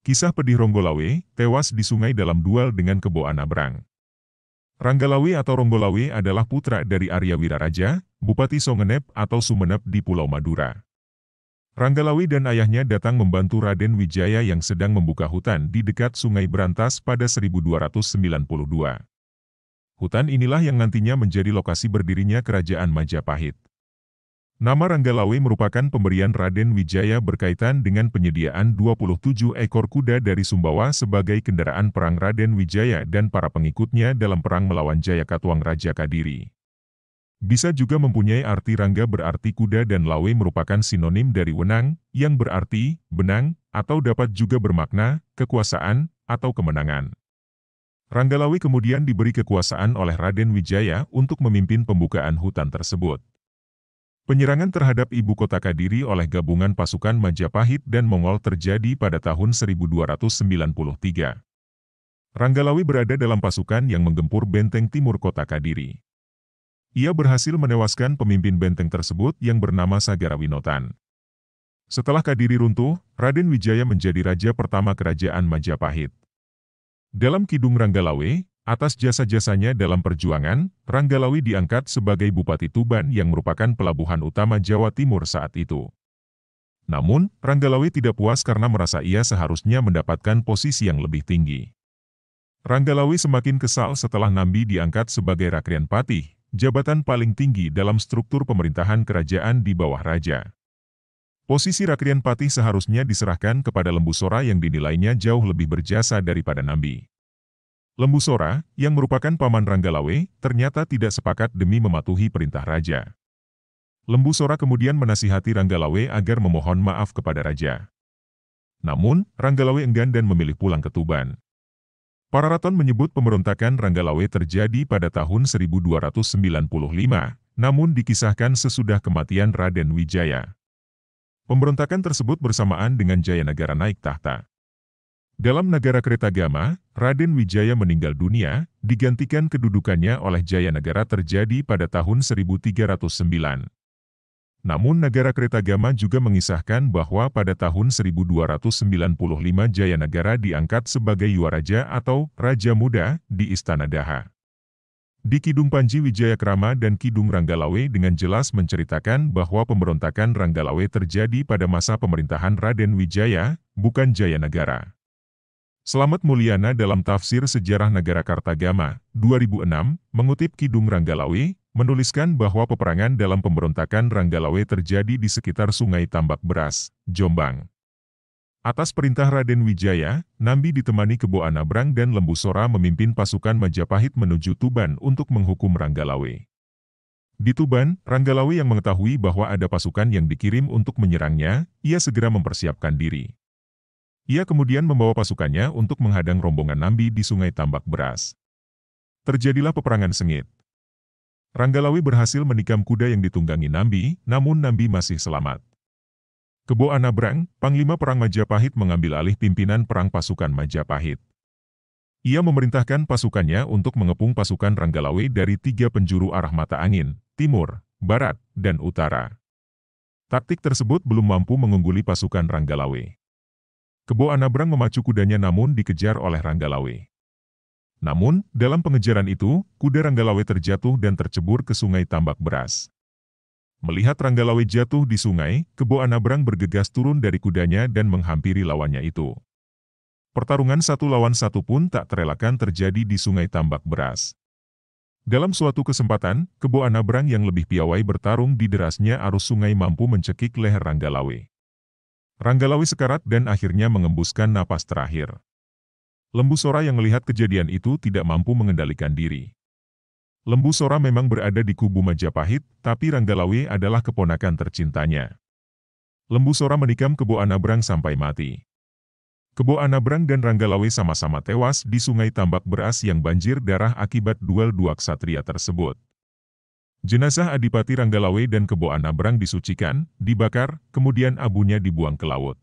Kisah pedih Ronggolawe, tewas di sungai dalam duel dengan Kebo Anabrang. Ranggalawe atau Ronggolawe adalah putra dari Arya Wiraraja, Bupati Songenep atau Sumenep di Pulau Madura. Ranggalawe dan ayahnya datang membantu Raden Wijaya yang sedang membuka hutan di dekat Sungai Brantas pada 1292. Hutan inilah yang nantinya menjadi lokasi berdirinya Kerajaan Majapahit. Nama Ranggalawe merupakan pemberian Raden Wijaya berkaitan dengan penyediaan 27 ekor kuda dari Sumbawa sebagai kendaraan perang Raden Wijaya dan para pengikutnya dalam perang melawan Jayakatwang Raja Kadiri. Bisa juga mempunyai arti rangga berarti kuda dan lawe merupakan sinonim dari wenang, yang berarti benang, atau dapat juga bermakna kekuasaan atau kemenangan. Ranggalawe kemudian diberi kekuasaan oleh Raden Wijaya untuk memimpin pembukaan hutan tersebut. Penyerangan terhadap ibu kota Kadiri oleh gabungan pasukan Majapahit dan Mongol terjadi pada tahun 1293. Ranggalawe berada dalam pasukan yang menggempur benteng timur kota Kadiri. Ia berhasil menewaskan pemimpin benteng tersebut yang bernama Sagarawinotan. Setelah Kadiri runtuh, Raden Wijaya menjadi raja pertama kerajaan Majapahit. Dalam Kidung Ranggalawe, atas jasa-jasanya dalam perjuangan, Ranggalawe diangkat sebagai Bupati Tuban yang merupakan pelabuhan utama Jawa Timur saat itu. Namun, Ranggalawe tidak puas karena merasa ia seharusnya mendapatkan posisi yang lebih tinggi. Ranggalawe semakin kesal setelah Nambi diangkat sebagai Rakrian Patih, jabatan paling tinggi dalam struktur pemerintahan kerajaan di bawah raja. Posisi Rakrian Patih seharusnya diserahkan kepada Lembu Sora yang dinilainya jauh lebih berjasa daripada Nambi. Lembu Sora, yang merupakan paman Ranggalawe, ternyata tidak sepakat demi mematuhi perintah raja. Lembu Sora kemudian menasihati Ranggalawe agar memohon maaf kepada raja. Namun, Ranggalawe enggan dan memilih pulang ke Tuban. Para raton menyebut pemberontakan Ranggalawe terjadi pada tahun 1295, namun dikisahkan sesudah kematian Raden Wijaya. Pemberontakan tersebut bersamaan dengan Jayanagara naik tahta. Dalam Nagara Kretagama, Raden Wijaya meninggal dunia, digantikan kedudukannya oleh Jayanagara terjadi pada tahun 1309. Namun Nagara Kretagama juga mengisahkan bahwa pada tahun 1295 Jayanagara diangkat sebagai Yuaraja atau Raja Muda di Istana Daha. Di Kidung Panji Wijayakrama dan Kidung Ranggalawe dengan jelas menceritakan bahwa pemberontakan Ranggalawe terjadi pada masa pemerintahan Raden Wijaya, bukan Jayanagara. Slamet Mulyana dalam Tafsir Sejarah Nagara Kartagama, 2006, mengutip Kidung Ranggalawe, menuliskan bahwa peperangan dalam pemberontakan Ranggalawe terjadi di sekitar Sungai Tambak Beras, Jombang. Atas perintah Raden Wijaya, Nambi ditemani Kebo Anabrang dan Lembu Sora memimpin pasukan Majapahit menuju Tuban untuk menghukum Ranggalawe. Di Tuban, Ranggalawe yang mengetahui bahwa ada pasukan yang dikirim untuk menyerangnya, ia segera mempersiapkan diri. Ia kemudian membawa pasukannya untuk menghadang rombongan Nambi di Sungai Tambak Beras. Terjadilah peperangan sengit. Ranggalawe berhasil menikam kuda yang ditunggangi Nambi, namun Nambi masih selamat. Kebo Anabrang, Panglima Perang Majapahit mengambil alih pimpinan perang pasukan Majapahit. Ia memerintahkan pasukannya untuk mengepung pasukan Ranggalawe dari 3 penjuru arah mata angin, timur, barat, dan utara. Taktik tersebut belum mampu mengungguli pasukan Ranggalawe. Kebo Anabrang memacu kudanya namun dikejar oleh Ranggalawe. Namun, dalam pengejaran itu, kuda Ranggalawe terjatuh dan tercebur ke Sungai Tambak Beras. Melihat Ranggalawe jatuh di sungai, Kebo Anabrang bergegas turun dari kudanya dan menghampiri lawannya itu. Pertarungan 1 lawan 1 pun tak terelakkan terjadi di Sungai Tambak Beras. Dalam suatu kesempatan, Kebo Anabrang yang lebih piawai bertarung di derasnya arus sungai mampu mencekik leher Ranggalawe. Ranggalawe sekarat dan akhirnya mengembuskan napas terakhir. Lembu Sora yang melihat kejadian itu tidak mampu mengendalikan diri. Lembu Sora memang berada di kubu Majapahit, tapi Ranggalawe adalah keponakan tercintanya. Lembu Sora menikam Kebo Anabrang sampai mati. Kebo Anabrang dan Ranggalawe sama-sama tewas di Sungai Tambak Beras yang banjir darah akibat duel 2 ksatria tersebut. Jenazah Adipati Ranggalawe dan Kebo Anabrang disucikan, dibakar, kemudian abunya dibuang ke laut.